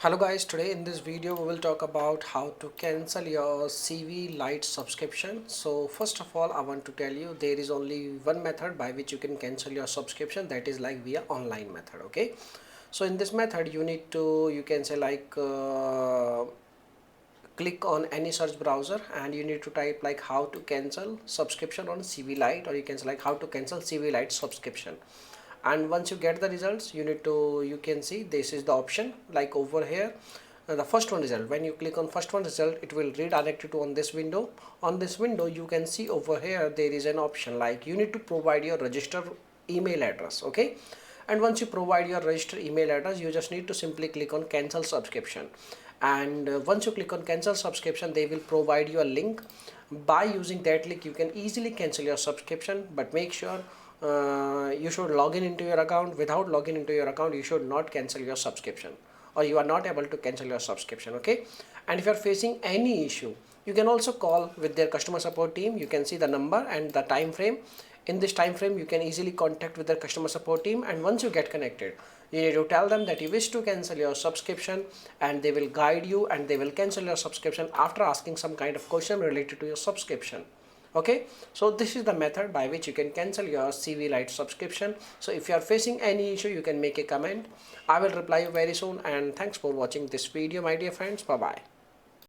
Hello guys, today in this video we will talk about how to cancel your CV-Lite subscription. So first of all, I want to tell you there is only one method by which you can cancel your subscription, that is like via online method. Okay, so in this method you need to, you can say like click on any search browser and you need to type like how to cancel subscription on CV-Lite, or you can say like how to cancel CV-Lite subscription. And once you get the results, you can see this is the option like over here. The first one result, when you click on first one result, it will redirect you to on this window. On this window you can see over here there is an option like you need to provide your registered email address. Okay, and once you provide your registered email address, you just need to simply click on cancel subscription. And once you click on cancel subscription, they will provide you a link. By using that link you can easily cancel your subscription, but make sure you should log in into your account. Without logging into your account, you should not cancel your subscription, or you are not able to cancel your subscription. Okay, and if you are facing any issue, you can also call with their customer support team. You can see the number and the time frame. In this time frame you can easily contact with their customer support team, and once you get connected, you need to tell them that you wish to cancel your subscription, and they will guide you and they will cancel your subscription after asking some kind of question related to your subscription. Okay, so this is the method by which you can cancel your CV-Lite subscription. So if you are facing any issue, you can make a comment. I will reply you very soon, and thanks for watching this video, my dear friends. Bye bye.